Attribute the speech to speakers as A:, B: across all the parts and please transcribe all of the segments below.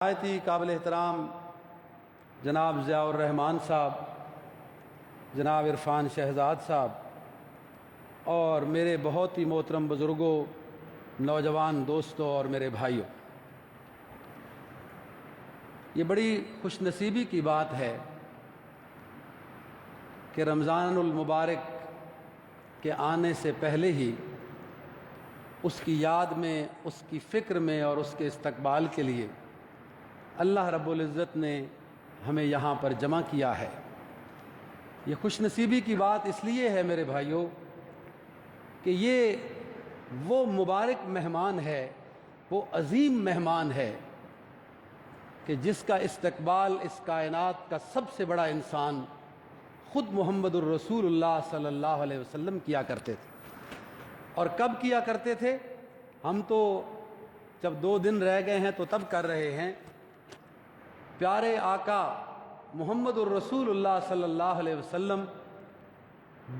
A: نہایت ہی قابل احترام جناب ضیاء الرحمان صاحب، جناب عرفان شہزاد صاحب اور میرے بہت ہی محترم بزرگوں، نوجوان دوستوں اور میرے بھائیوں، یہ بڑی خوش نصیبی کی بات ہے کہ رمضان المبارک کے آنے سے پہلے ہی اس کی یاد میں، اس کی فکر میں اور اس کے استقبال کے لیے اللہ رب العزت نے ہمیں یہاں پر جمع کیا ہے۔ یہ خوش نصیبی کی بات اس لیے ہے میرے بھائیوں کہ یہ وہ مبارک مہمان ہے، وہ عظیم مہمان ہے کہ جس کا استقبال اس کائنات کا سب سے بڑا انسان خود محمد الرسول اللہ صلی اللہ علیہ وسلم کیا کرتے تھے۔ اور کب کیا کرتے تھے؟ ہم تو جب 2 دن رہ گئے ہیں تو تب کر رہے ہیں۔ پیارے آقا محمد الرسول اللہ صلی اللہ علیہ وسلم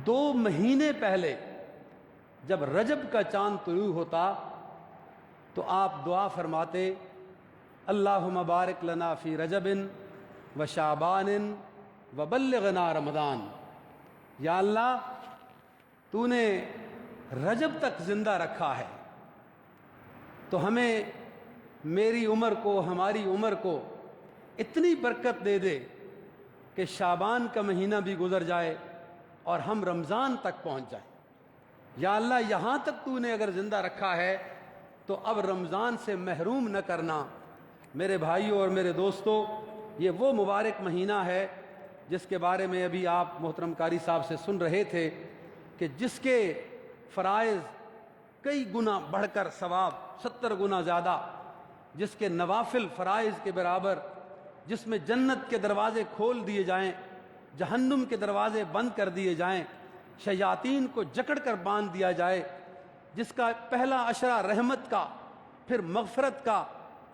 A: 2 مہینے پہلے جب رجب کا چاند طلوع ہوتا تو آپ دعا فرماتے، اللہم بارک لنا فی رجب و شعبان و بلغنا رمضان۔ یا اللہ، تو نے رجب تک زندہ رکھا ہے تو ہمیں، میری عمر کو، ہماری عمر کو اتنی برکت دے دے کہ شعبان کا مہینہ بھی گزر جائے اور ہم رمضان تک پہنچ جائیں۔ یا اللہ، یہاں تک تو نے اگر زندہ رکھا ہے تو اب رمضان سے محروم نہ کرنا۔ میرے بھائیوں اور میرے دوستوں، یہ وہ مبارک مہینہ ہے جس کے بارے میں ابھی آپ محترم قاری صاحب سے سن رہے تھے کہ جس کے فرائض کئی گنا بڑھ کر ثواب 70 گنا زیادہ، جس کے نوافل فرائض کے برابر، جس میں جنت کے دروازے کھول دیے جائیں، جہنم کے دروازے بند کر دیے جائیں، شیاطین کو جکڑ کر باندھ دیا جائے، جس کا پہلا عشرہ رحمت کا، پھر مغفرت کا،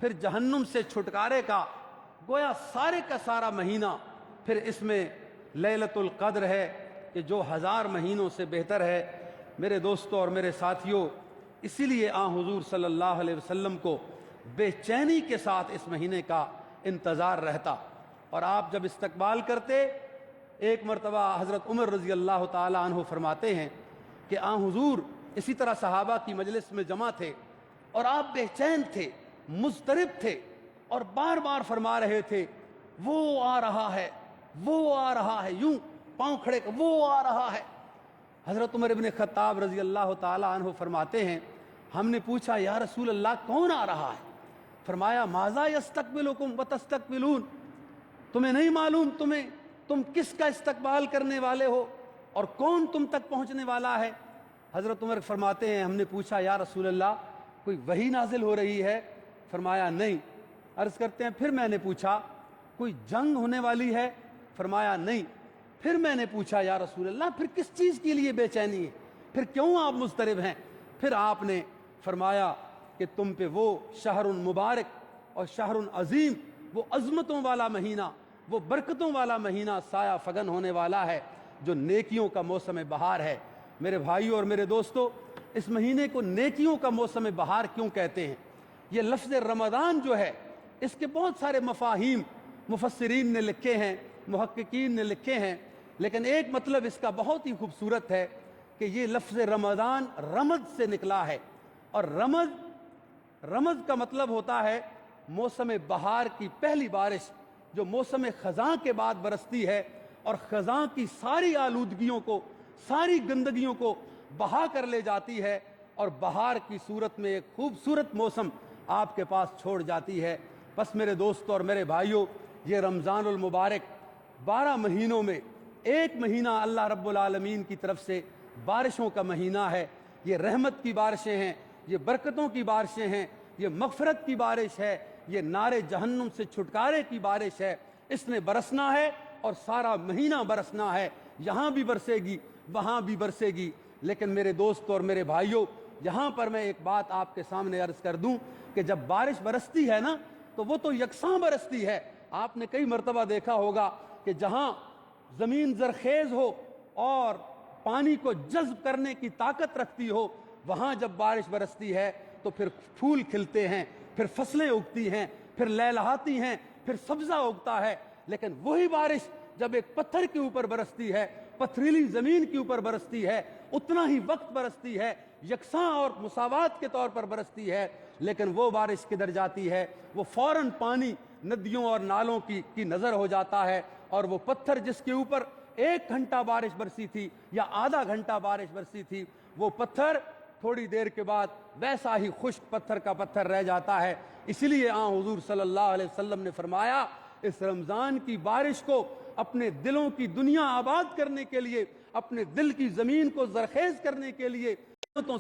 A: پھر جہنم سے چھٹکارے کا، گویا سارے کا سارا مہینہ پھر اس میں لیلۃ القدر ہے کہ جو 1000 مہینوں سے بہتر ہے۔ میرے دوستوں اور میرے ساتھیوں، اسی لیے حضور صلی اللہ علیہ وسلم کو بے چینی کے ساتھ اس مہینے کا انتظار رہتا، اور آپ جب استقبال کرتے، ایک مرتبہ حضرت عمر رضی اللہ تعالی عنہ فرماتے ہیں کہ حضور اسی طرح صحابہ کی مجلس میں جمع تھے اور آپ بے چین تھے، مضطرب تھے اور بار بار فرما رہے تھے، وہ آ رہا ہے، وہ آ رہا ہے، یوں پاؤں کھڑے کر، وہ آ رہا ہے۔ حضرت عمر ابن خطاب رضی اللہ تعالی عنہ فرماتے ہیں، ہم نے پوچھا یا رسول اللہ کون آ رہا ہے؟ فرمایا، ماذا یستقبلکم وتستقبلون، تمہیں نہیں معلوم تم کس کا استقبال کرنے والے ہو اور کون تم تک پہنچنے والا ہے؟ حضرت عمر فرماتے ہیں، ہم نے پوچھا یا رسول اللہ کوئی وحی نازل ہو رہی ہے؟ فرمایا نہیں۔ عرض کرتے ہیں پھر میں نے پوچھا کوئی جنگ ہونے والی ہے؟ فرمایا نہیں۔ پھر میں نے پوچھا یا رسول اللہ پھر کس چیز کے لیے بے چینی ہے، پھر کیوں آپ مضطرب ہیں؟ پھر آپ نے فرمایا کہ تم پہ وہ شہر مبارک اور شہر عظیم، وہ عظمتوں والا مہینہ، وہ برکتوں والا مہینہ سایہ فگن ہونے والا ہے جو نیکیوں کا موسم بہار ہے۔ میرے بھائیوں اور میرے دوستوں، اس مہینے کو نیکیوں کا موسم بہار کیوں کہتے ہیں؟ یہ لفظ رمضان جو ہے، اس کے بہت سارے مفاہیم مفسرین نے لکھے ہیں، محققین نے لکھے ہیں، لیکن ایک مطلب اس کا بہت ہی خوبصورت ہے کہ یہ لفظ رمضان رمض سے نکلا ہے، اور رمض کا مطلب ہوتا ہے موسم بہار کی پہلی بارش جو موسم خزاں کے بعد برستی ہے اور خزاں کی ساری آلودگیوں کو، ساری گندگیوں کو بہا کر لے جاتی ہے اور بہار کی صورت میں ایک خوبصورت موسم آپ کے پاس چھوڑ جاتی ہے۔ بس میرے دوستوں اور میرے بھائیوں، یہ رمضان المبارک 12 مہینوں میں ایک مہینہ اللہ رب العالمین کی طرف سے بارشوں کا مہینہ ہے۔ یہ رحمت کی بارشیں ہیں، یہ برکتوں کی بارشیں ہیں، یہ مغفرت کی بارش ہے، یہ نار جہنم سے چھٹکارے کی بارش ہے۔ اس نے برسنا ہے اور سارا مہینہ برسنا ہے، یہاں بھی برسے گی، وہاں بھی برسے گی۔ لیکن میرے دوستوں اور میرے بھائیوں، یہاں پر میں ایک بات آپ کے سامنے عرض کر دوں کہ جب بارش برستی ہے نا تو وہ تو یکساں برستی ہے۔ آپ نے کئی مرتبہ دیکھا ہوگا کہ جہاں زمین زرخیز ہو اور پانی کو جذب کرنے کی طاقت رکھتی ہو، وہاں جب بارش برستی ہے تو پھر پھول کھلتے ہیں، پھر فصلیں اگتی ہیں، پھر لہلہاتی ہیں، پھر سبزہ اگتا ہے، لیکن وہی بارش جب ایک پتھر کے اوپر برستی ہے، پتھریلی زمین کے اوپر برستی ہے، اتنا ہی وقت برستی ہے، یکساں اور مساوات کے طور پر برستی ہے، لیکن وہ بارش کدھر جاتی ہے؟ وہ فوراً پانی ندیوں اور نالوں کی نظر ہو جاتا ہے، اور وہ پتھر جس کے اوپر 1 گھنٹہ بارش برسی تھی یا آدھا گھنٹہ بارش برسی تھی، وہ پتھر تھوڑی دیر کے بعد ویسا ہی خشک پتھر کا پتھر رہ جاتا ہے۔ اسی لیے حضور صلی اللہ علیہ وسلم نے فرمایا، اس رمضان کی بارش کو اپنے دلوں کی دنیا آباد کرنے کے لیے، اپنے دل کی زمین کو زرخیز کرنے کے لیے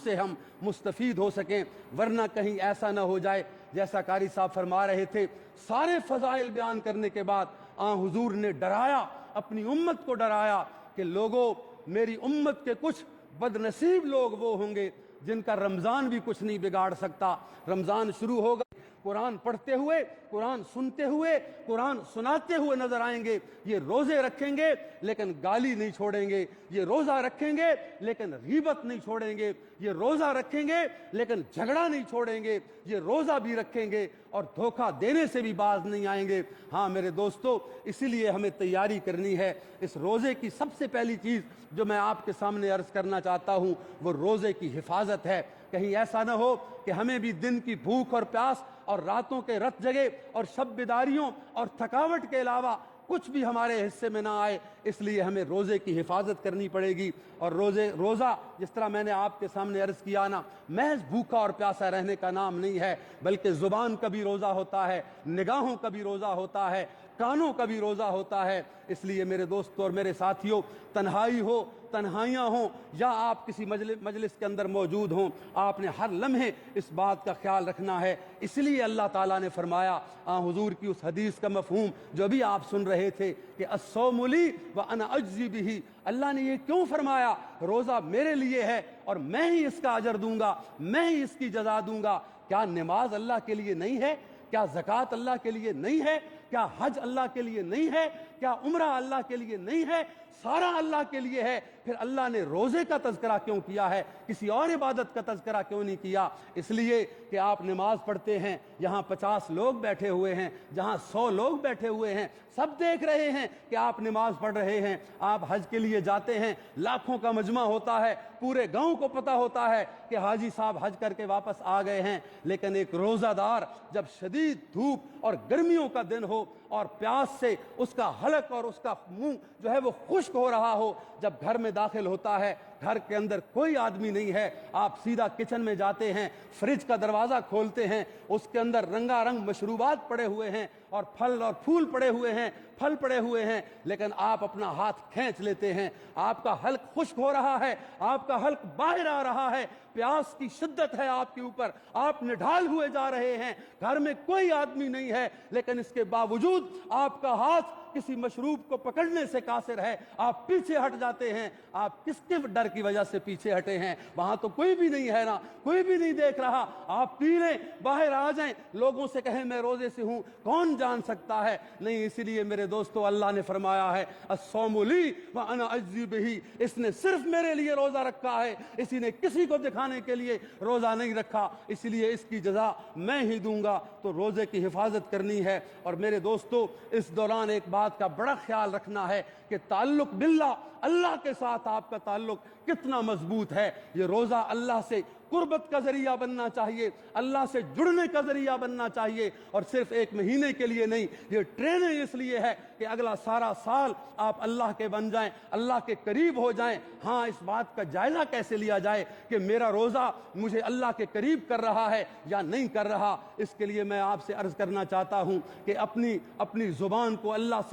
A: سے ہم مستفید ہو سکیں، ورنہ کہیں ایسا نہ ہو جائے جیسا قاری صاحب فرما رہے تھے، سارے فضائل بیان کرنے کے بعد حضور نے ڈرایا، اپنی امت کو ڈرایا کہ لوگوں، میری امت کے کچھ بد نصیب لوگ وہ ہوں گے جن کا رمضان بھی کچھ نہیں بگاڑ سکتا۔ رمضان شروع ہوگا، قرآن پڑھتے ہوئے، قرآن سنتے ہوئے، قرآن سناتے ہوئے نظر آئیں گے، یہ روزے رکھیں گے لیکن گالی نہیں چھوڑیں گے، یہ روزہ رکھیں گے لیکن غیبت نہیں چھوڑیں گے، یہ روزہ رکھیں گے لیکن جھگڑا نہیں چھوڑیں گے، یہ روزہ بھی رکھیں گے اور دھوکہ دینے سے بھی باز نہیں آئیں گے۔ ہاں میرے دوستو، اسی لیے ہمیں تیاری کرنی ہے۔ اس روزے کی سب سے پہلی چیز جو میں آپ کے سامنے عرض کرنا چاہتا ہوں وہ روزے کی حفاظت ہے۔ کہیں ایسا نہ ہو کہ ہمیں بھی دن کی بھوک اور پیاس اور راتوں کے رت جگے اور شب بیداریوں اور تھکاوٹ کے علاوہ کچھ بھی ہمارے حصے میں نہ آئے، اس لیے ہمیں روزے کی حفاظت کرنی پڑے گی۔ اور روزہ جس طرح میں نے آپ کے سامنے عرض کیا نا، محض بھوکا اور پیاسا رہنے کا نام نہیں ہے، بلکہ زبان کا بھی روزہ ہوتا ہے، نگاہوں کا بھی روزہ ہوتا ہے، کانوں کا بھی روزہ ہوتا ہے۔ اس لیے میرے دوستوں اور میرے ساتھیوں، تنہائی ہو، تنہائیاں ہوں یا آپ کسی مجلس کے اندر موجود ہوں، آپ نے ہر لمحے اس بات کا خیال رکھنا ہے۔ اس لیے اللہ تعالیٰ نے فرمایا، حضور کی اس حدیث کا مفہوم جو بھی آپ سن رہے تھے کہ الصوم لی وانا اجزی بہ، اللہ نے یہ کیوں فرمایا؟ روزہ میرے لیے ہے اور میں ہی اس کا اجر دوں گا، میں ہی اس کی جزا دوں گا۔ کیا نماز اللہ کے لیے نہیں ہے؟ کیا زکوٰۃ اللہ کے لیے نہیں ہے؟ کیا حج اللہ کے لیے نہیں ہے؟ کیا عمرہ اللہ کے لیے نہیں ہے؟ سارا اللہ کے لیے ہے۔ پھر اللہ نے روزے کا تذکرہ کیوں کیا ہے؟ کسی اور عبادت کا تذکرہ کیوں نہیں کیا؟ اس لیے کہ آپ نماز پڑھتے ہیں، یہاں 50 لوگ بیٹھے ہوئے ہیں، جہاں 100 لوگ بیٹھے ہوئے ہیں، سب دیکھ رہے ہیں کہ آپ نماز پڑھ رہے ہیں۔ آپ حج کے لیے جاتے ہیں، لاکھوں کا مجمع ہوتا ہے، پورے گاؤں کو پتہ ہوتا ہے کہ حاجی صاحب حج کر کے واپس آ گئے ہیں، لیکن ایک روزہ دار جب شدید دھوپ اور گرمیوں کا دن ہو اور پیاس سے اس کا حلق اور اس کا منہ جو ہے وہ خشک ہو رہا ہو، جب گھر میں داخل ہوتا ہے، گھر کے اندر کوئی آدمی نہیں ہے، آپ سیدھا کچن میں جاتے ہیں، فریج کا دروازہ کھولتے ہیں، اس کے اندر رنگا رنگ مشروبات پڑے ہوئے ہیں اور پھل اور پھول پڑے ہوئے ہیں، پھل پڑے ہوئے ہیں، لیکن آپ اپنا ہاتھ کھینچ لیتے ہیں، آپ کا حلق خشک ہو رہا ہے، آپ کا حلق باہر آ رہا ہے، پیاس کی شدت ہے آپ کے اوپر، آپ نڈھال ہوئے جا رہے ہیں، گھر میں کوئی آدمی نہیں ہے، لیکن اس کے باوجود آپ کا ہاتھ کسی مشروب کو پکڑنے سے قاصر ہے، آپ پیچھے ہٹ جاتے ہیں۔ آپ کس کے ڈر کی وجہ سے پیچھے ہٹے ہیں؟ وہاں تو کوئی بھی نہیں ہے نا، کوئی بھی نہیں دیکھ رہا، آپ پی لیں، باہر آ جائیں، لوگوں سے کہیں میں روزے سے ہوں، کون جان سکتا ہے؟ نہیں، اسی لیے میرے دوستو اللہ نے فرمایا ہے الصوم لی وانا اجزی بہ، اس نے صرف میرے لیے روزہ رکھا ہے، اسی نے کسی کو دکھانے کے لیے روزہ نہیں رکھا، اسی لیے اس کی جزا میں ہی دوں گا۔ تو روزے کی حفاظت کرنی ہے۔ اور میرے دوستو، اس دوران ایک بات کا بڑا خیال رکھنا ہے کہ تعلق باللہ، اللہ کے ساتھ آپ کا تعلق کتنا مضبوط ہے۔ یہ روزہ اللہ سے قربت کا ذریعہ بننا چاہیے، اللہ سے جڑنے کا ذریعہ بننا چاہیے، اور صرف 1 مہینے کے لیے نہیں، یہ ٹریننگ اس لیے ہے کہ اگلا سارا سال آپ اللہ کے بن جائیں، اللہ کے قریب ہو جائیں۔ ہاں، اس بات کا جائزہ کیسے لیا جائے کہ میرا روزہ مجھے اللہ کے قریب کر رہا ہے یا نہیں کر رہا؟ اس کے لیے میں آپ سے عرض کرنا چاہتا ہوں کہ اپنی زبان کو اللہ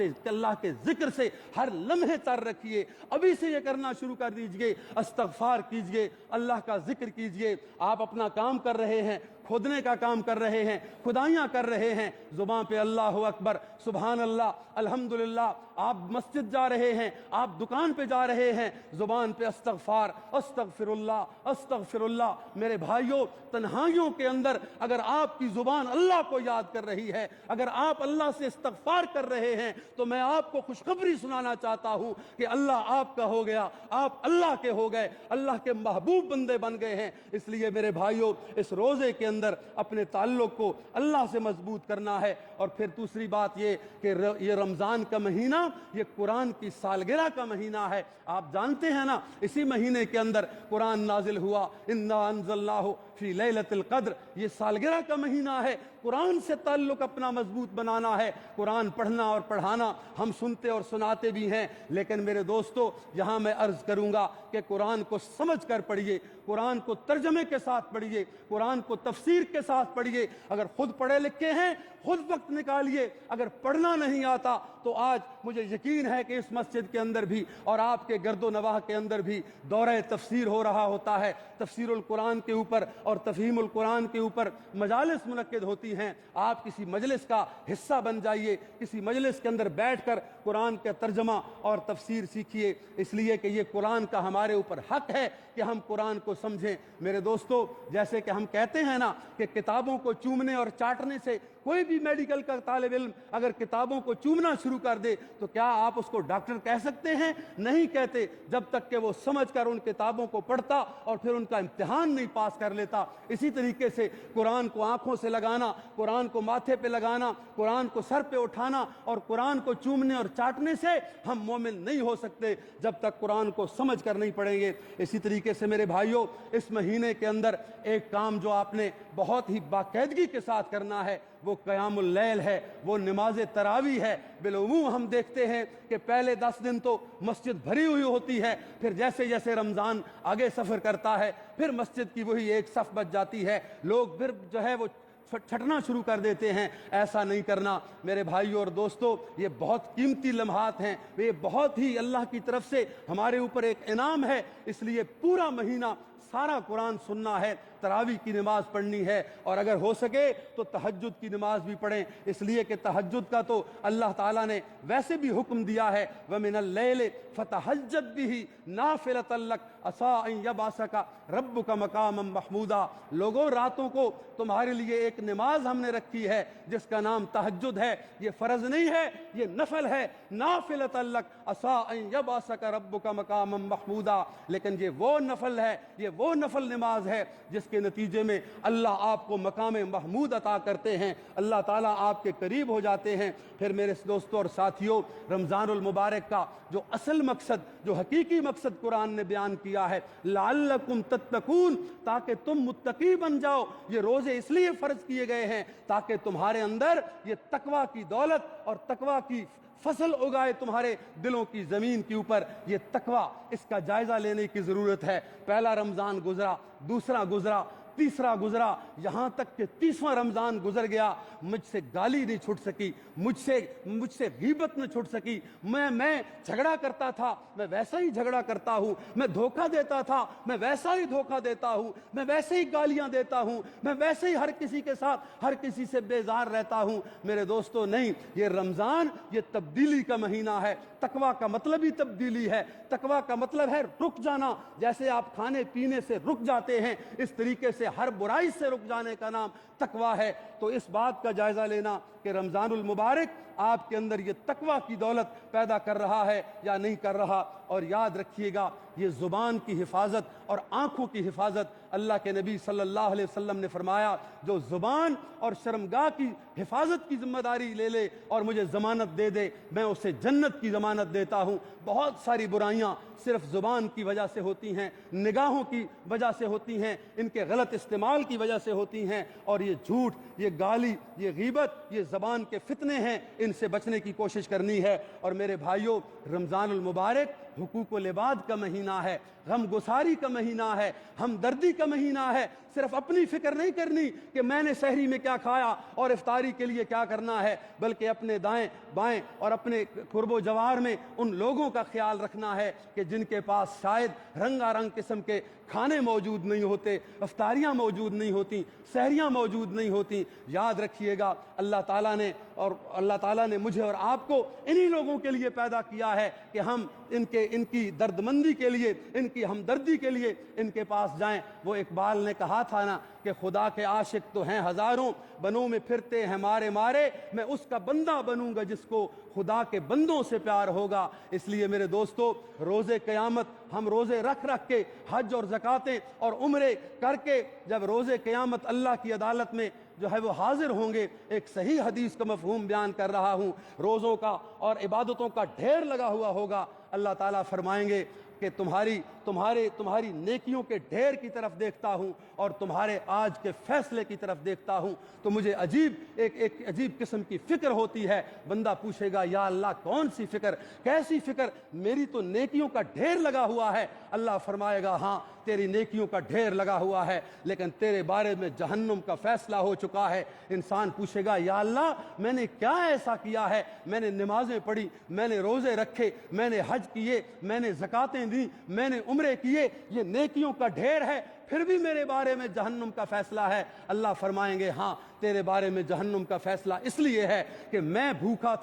A: کے ذکر سے ہر لمحے تر رکھیے۔ ابھی سے یہ کرنا شروع کر دیجئے، استغفار کیجئے، اللہ کا ذکر کیجئے۔ آپ اپنا کام کر رہے ہیں، کھودنے کا کام کر رہے ہیں، کھدائیاں کر رہے ہیں، زبان پہ اللہ اکبر، سبحان اللہ، الحمدللہ، آپ مسجد جا رہے ہیں، آپ دکان پہ جا رہے ہیں، زبان پہ استغفار، استغفر اللہ، استغفر اللہ۔ میرے بھائیوں، تنہائیوں کے اندر اگر آپ کی زبان اللہ کو یاد کر رہی ہے، اگر آپ اللہ سے استغفار کر رہے ہیں، تو میں آپ کو خوشخبری سنانا چاہتا ہوں کہ اللہ آپ کا ہو گیا، آپ اللہ کے ہو گئے، اللہ کے محبوب بندے بن گئے ہیں۔ اس لیے میرے بھائیوں، اس روزے کے اندر اپنے تعلق کو اللہ سے مضبوط کرنا ہے۔ اور پھر دوسری بات یہ کہ یہ رمضان کا مہینہ یہ قرآن کی سالگرہ کا مہینہ ہے۔ آپ جانتے ہیں نا، اسی مہینے کے اندر قرآن نازل ہوا، انا انزلناہ فی لیلۃ القدر۔ یہ سالگرہ کا مہینہ ہے، قرآن سے تعلق اپنا مضبوط بنانا ہے۔ قرآن پڑھنا اور پڑھانا ہم سنتے اور سناتے بھی ہیں، لیکن میرے دوستو، یہاں میں عرض کروں گا کہ قرآن کو سمجھ کر پڑھیے، قرآن کو ترجمے کے ساتھ پڑھیے، قرآن کو تفسیر کے ساتھ پڑھیے۔ اگر خود پڑھے لکھے ہیں، خود وقت نکالیے۔ اگر پڑھنا نہیں آتا تو آج مجھے یقین ہے کہ اس مسجد کے اندر بھی اور آپ کے گرد و نواح کے اندر بھی دورہ تفسیر ہو رہا ہوتا ہے، تفسیر القرآن کے اوپر اور تفہیم القرآن کے اوپر مجالس منعقد ہوتی ہیں۔ آپ کسی مجلس کا حصہ بن جائیے، کسی مجلس کے اندر بیٹھ کر قرآن کا ترجمہ اور تفسیر سیکھیے، اس لیے کہ یہ قرآن کا ہمارے اوپر حق ہے کہ ہم قرآن کو سمجھیں۔ میرے دوستو، جیسے کہ ہم کہتے ہیں نا کہ کتابوں کو چومنے اور چاٹنے سے کوئی بھی میڈیکل کا طالب علم اگر کتابوں کو چومنا شروع کر دے تو کیا آپ اس کو ڈاکٹر کہہ سکتے ہیں؟ نہیں کہتے، جب تک کہ وہ سمجھ کر ان کتابوں کو پڑھتا اور پھر ان کا امتحان نہیں پاس کر لیتا۔ اسی طریقے سے قرآن کو آنکھوں سے لگانا، قرآن کو ماتھے پہ لگانا، قرآن کو سر پہ اٹھانا اور قرآن کو چومنے اور چاٹنے سے ہم مومن نہیں ہو سکتے جب تک قرآن کو سمجھ کر نہیں پڑھیں گے۔ اسی طریقے سے میرے بھائیوں، اس مہینے کے اندر ایک کام جو آپ نے بہت ہی باقاعدگی کے ساتھ کرنا ہے وہ قیام اللیل ہے، وہ نماز تراویح ہے۔ بالعموم ہم دیکھتے ہیں کہ پہلے 10 دن تو مسجد بھری ہوئی ہوتی ہے، پھر جیسے جیسے رمضان آگے سفر کرتا ہے پھر مسجد کی وہی ایک صف بچ جاتی ہے، لوگ پھر جو ہے وہ چھٹنا شروع کر دیتے ہیں۔ ایسا نہیں کرنا میرے بھائیوں اور دوستو، یہ بہت قیمتی لمحات ہیں، یہ بہت ہی اللہ کی طرف سے ہمارے اوپر ایک انعام ہے۔ اس لیے پورا مہینہ سارا قرآن سننا ہے، تراویح کی نماز پڑھنی ہے، اور اگر ہو سکے تو تہجد کی نماز بھی پڑھیں، اس لیے کہ تہجد کا تو اللہ تعالیٰ نے ویسے بھی حکم دیا ہے، وَمِنَ اللَّيْلِ فَتَہَجَّدْ بِهِ نَافِلَةً لَكَ عَسَىٰ أَن يَبْعَثَكَ رَبُّكَ مَقَامًا مَحْمُودًا۔ لوگوں، راتوں کو تمہارے لیے ایک نماز ہم نے رکھی ہے جس کا نام تہجد ہے۔ یہ فرض نہیں ہے، یہ نفل ہے، نافلۃ لک عسیٰ ان یبعثک ربک مقاما محمودا۔ لیکن یہ وہ نفل ہے، یہ وہ نفل نماز ہے جس کے نتیجے میں اللہ آپ کو مقام محمود عطا کرتے ہیں، اللہ تعالیٰ آپ کے قریب ہو جاتے ہیں۔ پھر میرے دوستوں اور ساتھیوں، رمضان المبارک کا جو اصل مقصد، جو حقیقی مقصد قرآن نے بیان کیا ہے، لعلکم تتقون، تاکہ تم متقی بن جاؤ۔ یہ روزے اس لیے فرض کیے گئے ہیں تاکہ تمہارے اندر یہ تقویٰ کی دولت اور تقویٰ کی فصل اگائے تمہارے دلوں کی زمین کے اوپر۔ یہ تقویٰ، اس کا جائزہ لینے کی ضرورت ہے۔ پہلا رمضان گزرا، دوسرا گزرا، تیسرا گزرا، یہاں تک کہ 30واں رمضان گزر گیا، مجھ سے گالی نہیں چھٹ سکی، مجھ سے غیبت نہ چھٹ سکی۔ میں جھگڑا کرتا تھا، میں ویسا ہی جھگڑا کرتا ہوں، میں دھوکہ دیتا تھا، میں ویسا ہی دھوکہ دیتا ہوں، میں ویسے ہی گالیاں دیتا ہوں، میں ویسے ہی ہر کسی کے ساتھ ہر کسی سے بیزار رہتا ہوں۔ میرے دوستو، نہیں، یہ رمضان یہ تبدیلی کا مہینہ ہے۔ تقویٰ کا مطلب ہی تبدیلی ہے، تقویٰ کا مطلب ہے رک جانا۔ جیسے آپ کھانے پینے سے رک جاتے ہیں، اس طریقے سے ہر برائی سے رک جانے کا نام تقویٰ ہے۔ تو اس بات کا جائزہ لینا کہ رمضان المبارک آپ کے اندر یہ تقویٰ کی دولت پیدا کر رہا ہے یا نہیں کر رہا۔ اور یاد رکھیے گا، یہ زبان کی حفاظت اور آنکھوں کی حفاظت، اللہ کے نبی صلی اللہ علیہ وسلم نے فرمایا، جو زبان اور شرمگاہ کی حفاظت کی ذمہ داری لے لے اور مجھے ضمانت دے دے، میں اسے جنت کی ضمانت دیتا ہوں۔ بہت ساری برائیاں صرف زبان کی وجہ سے ہوتی ہیں، نگاہوں کی وجہ سے ہوتی ہیں، ان کے غلط استعمال کی وجہ سے ہوتی ہیں، اور یہ جھوٹ، یہ گالی، یہ غیبت، یہ زبان کے فتنے ہیں، ان سے بچنے کی کوشش کرنی ہے۔ اور میرے بھائیوں، رمضان المبارک حقوق العباد کا مہینہ ہے، غم گساری کا مہینہ ہے، ہمدردی کا مہینہ ہے۔ صرف اپنی فکر نہیں کرنی کہ میں نے سحری میں کیا کھایا اور افطاری کے لیے کیا کرنا ہے، بلکہ اپنے دائیں بائیں اور اپنے قرب و جوار میں ان لوگوں کا خیال رکھنا ہے کہ جن کے پاس شاید رنگا رنگ قسم کے کھانے موجود نہیں ہوتے، افطاریاں موجود نہیں ہوتی، سحریاں موجود نہیں ہوتی۔ یاد رکھیے گا اللہ تعالیٰ نے مجھے اور آپ کو انہی لوگوں کے لیے پیدا کیا ہے کہ ہم ان کی دردمندی کے لیے، ان کی ہمدردی کے لیے ان کے پاس جائیں۔ وہ اقبال نے کہا تھا نا کہ خدا کے عاشق تو ہیں ہزاروں، بنوں میں پھرتے ہیں مارے مارے، میں اس کا بندہ بنوں گا جس کو خدا کے بندوں سے پیار ہوگا۔ اس لیے میرے دوستو، روزے قیامت ہم روزے رکھ کے حج اور زکاتیں اور عمرے کر کے جب روزے قیامت اللہ کی عدالت میں جو ہے وہ حاضر ہوں گے، ایک صحیح حدیث کا مفہوم بیان کر رہا ہوں، روزوں کا اور عبادتوں کا ڈھیر لگا ہوا ہوگا۔ اللہ تعالیٰ فرمائیں گے کہ تمہاری نیکیوں کے ڈھیر کی طرف دیکھتا ہوں اور تمہارے آج کے فیصلے کی طرف دیکھتا ہوں تو مجھے ایک عجیب قسم کی فکر ہوتی ہے۔ بندہ پوچھے گا یا اللہ کون سی فکر، کیسی فکر، میری تو نیکیوں کا ڈھیر لگا ہوا ہے۔ اللہ فرمائے گا ہاں تیری نیکیوں کا ڈھیر لگا ہوا ہے، لیکن تیرے بارے میں جہنم کا فیصلہ ہو چکا ہے۔ انسان پوچھے گا یا اللہ میں نے کیا ایسا کیا ہے، میں نے نمازیں پڑھی، میں نے روزے رکھے، میں نے حج کیے، میں نے زکاتیں دی، میں نے عمرے کیے، یہ نیکیوں کا ڈھیر ہے، پھر بھی میرے بارے میں جہنم کا فیصلہ ہے۔ اللہ فرمائیں گے ہاں تیرے بارے میں جہنم کا فیصلہ اس لیے ہے کہ میں بھوکا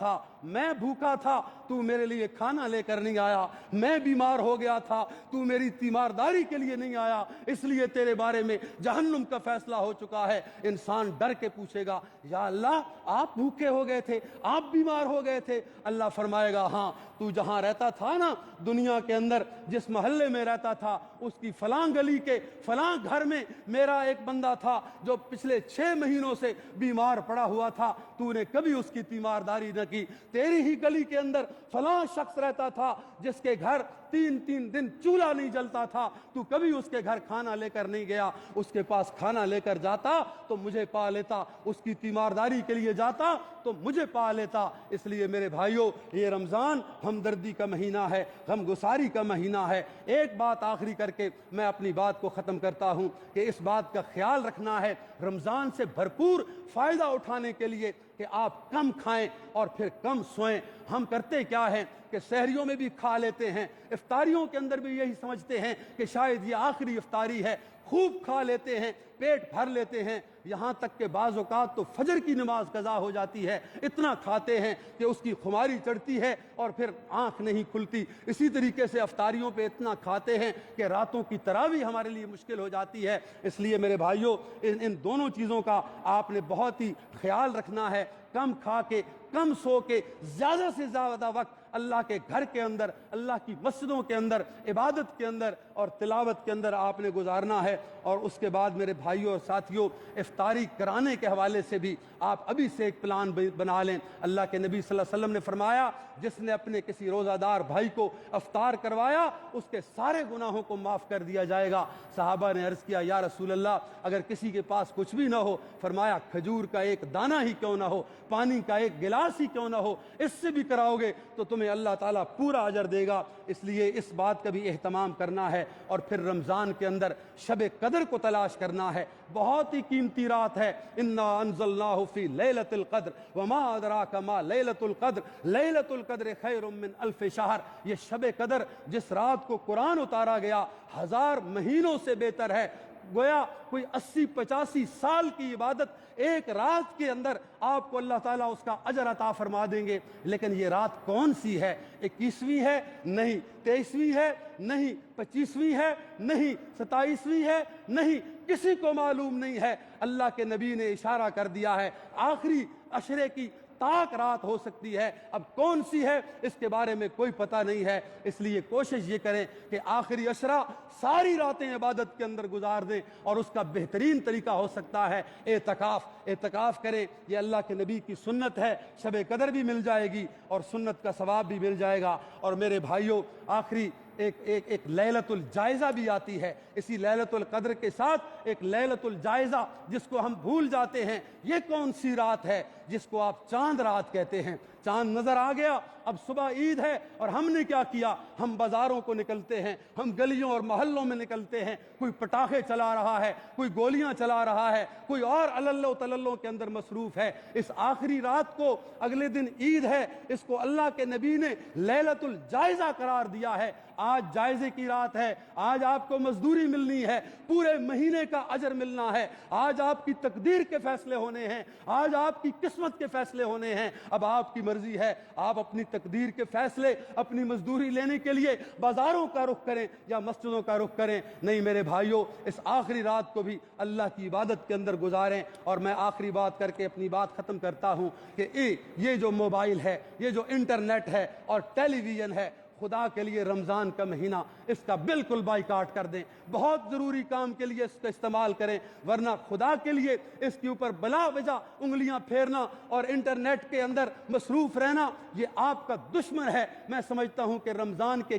A: تھا تو میرے لیے کھانا لے کر نہیں آیا، میں بیمار ہو گیا تھا تو میری تیمارداری کے لیے نہیں آیا، اس لیے تیرے بارے میں جہنم کا فیصلہ ہو چکا ہے۔ انسان ڈر کے پوچھے گا یا اللہ آپ بھوکے ہو گئے تھے، آپ بیمار ہو گئے تھے؟ اللہ فرمائے گا ہاں تو جہاں رہتا تھا نا دنیا کے اندر، جس محلے میں رہتا تھا اس کی فلاں گلی کے فلاں گھر میں میرا ایک بندہ تھا جو پچھلے 6 مہینوں سے بیمار پڑا ہوا تھا، تو نے کبھی اس کی تیمارداری نہ کی۔ تیری ہی گلی کے اندر فلاں شخص رہتا تھا جس کے گھر 3 دن چولہا نہیں جلتا تھا، تو کبھی اس کے گھر کھانا لے کر نہیں گیا، اس کے پاس کھانا لے کر جاتا تو مجھے پا لیتا، اس کی تیمارداری کے لیے جاتا تو مجھے پا لیتا۔ اس لیے میرے بھائیوں یہ رمضان ہمدردی کا مہینہ ہے، غم گساری کا مہینہ ہے۔ ایک بات آخری کر کے میں اپنی بات کو ختم کرتا ہوں کہ اس بات کا خیال رکھنا ہے رمضان سے بھرپور فائدہ اٹھانے کے لیے کہ آپ کم کھائیں اور پھر کم سوئیں۔ ہم کرتے کیا ہیں کہ سحریوں میں بھی کھا لیتے ہیں، افطاریوں کے اندر بھی یہی سمجھتے ہیں کہ شاید یہ آخری افطاری ہے، خوب کھا لیتے ہیں، پیٹ بھر لیتے ہیں، یہاں تک کہ بعض اوقات تو فجر کی نماز قضا ہو جاتی ہے، اتنا کھاتے ہیں کہ اس کی خماری چڑھتی ہے اور پھر آنکھ نہیں کھلتی۔ اسی طریقے سے افطاریوں پہ اتنا کھاتے ہیں کہ راتوں کی تراویح ہمارے لیے مشکل ہو جاتی ہے۔ اس لیے میرے بھائیوں ان دونوں چیزوں کا آپ نے بہت ہی خیال رکھنا ہے، کم کھا کے کم سو کے زیادہ سے زیادہ وقت اللہ کے گھر کے اندر، اللہ کی مسجدوں کے اندر، عبادت کے اندر اور تلاوت کے اندر آپ نے گزارنا ہے۔ اور اس کے بعد میرے بھائیوں اور ساتھیوں افطاری کرانے کے حوالے سے بھی آپ ابھی سے ایک پلان بنا لیں۔ اللہ کے نبی صلی اللہ علیہ وسلم نے فرمایا جس نے اپنے کسی روزہ دار بھائی کو افطار کروایا اس کے سارے گناہوں کو معاف کر دیا جائے گا۔ صحابہ نے عرض کیا یا رسول اللہ اگر کسی کے پاس کچھ بھی نہ ہو، فرمایا کھجور کا ایک دانہ ہی کیوں نہ ہو، پانی کا ایک گلاس ہی کیوں نہ ہو، اس سے بھی کراؤ گے تو تمہیں اللہ تعالیٰ پورا اجر دے گا۔ اس لیے اس بات کا بھی اہتمام کرنا ہے۔ اور پھر رمضان کے اندر شب قدر کو تلاش کرنا ہے، بہت ہی قیمتی رات ہے۔ انا انزلناہ فی لیلۃ القدر وما ادراک ما لیلۃ القدر لیلۃ القدر خیر من الف شہر۔ یہ شب قدر جس رات کو قرآن اتارا گیا 1000 مہینوں سے بہتر ہے۔ گویا کوئی 80-85 سال کی عبادت ایک رات کے اندر آپ کو اللہ تعالیٰ اس کا اجر عطا فرما دیں گے۔ لیکن یہ رات کون سی ہے؟ 21ویں ہے؟ نہیں۔ 23ویں ہے؟ نہیں۔ 25ویں ہے؟ نہیں۔ 27ویں ہے؟ نہیں۔ کسی کو معلوم نہیں ہے۔ اللہ کے نبی نے اشارہ کر دیا ہے آخری عشرے کی تاک رات ہو سکتی ہے، اب کون سی ہے اس کے بارے میں کوئی پتہ نہیں ہے۔ اس لیے کوشش یہ کریں کہ آخری عشرہ ساری راتیں عبادت کے اندر گزار دیں، اور اس کا بہترین طریقہ ہو سکتا ہے اعتکاف کریں۔ یہ اللہ کے نبی کی سنت ہے، شب قدر بھی مل جائے گی اور سنت کا ثواب بھی مل جائے گا۔ اور میرے بھائیوں آخری ایک لیلۃ الجائزہ بھی آتی ہے، اسی لیلۃ القدر کے ساتھ ایک لیلۃ الجائزہ جس کو ہم بھول جاتے ہیں۔ یہ کون سی رات ہے جس کو آپ چاند رات کہتے ہیں۔ چاند نظر آ گیا، اب صبح عید ہے، اور ہم نے کیا کیا؟ ہم بازاروں کو نکلتے ہیں، ہم گلیوں اور محلوں میں نکلتے ہیں، کوئی پٹاخے چلا رہا ہے، کوئی گولیاں چلا رہا ہے، کوئی اور عللو تللوں کے اندر مصروف ہے۔ اس آخری رات کو، اگلے دن عید ہے، اس کو اللہ کے نبی نے لیلۃ الجائزہ قرار دیا ہے۔ آج جائزے کی رات ہے، آج آپ کو مزدوری ملنی ہے، پورے مہینے کا اجر ملنا ہے، آج آپ کی تقدیر کے فیصلے ہونے ہیں، آج آپ کی قسمت کے فیصلے ہونے ہیں۔ اب آپ کی مرضی ہے، آپ اپنی تقدیر کے فیصلے اپنی مزدوری لینے کے لیے بازاروں کا رخ کریں یا مسجدوں کا رخ کریں۔ نہیں میرے بھائیوں، اس آخری رات کو بھی اللہ کی عبادت کے اندر گزاریں۔ اور میں آخری بات کر کے اپنی بات ختم کرتا ہوں کہ یہ جو موبائل ہے، یہ جو انٹرنیٹ ہے اور ٹیلی ویژن ہے، خدا کے لیے رمضان کا مہینہ اس کا بالکل بائیکاٹ کر دیں۔ بہت ضروری کام کے لیے اس کا استعمال کریں، ورنہ خدا کے لیے اس کے اوپر بلا وجہ انگلیاں پھیرنا اور انٹرنیٹ کے اندر مصروف رہنا یہ آپ کا دشمن ہے۔ میں سمجھتا ہوں کہ رمضان کے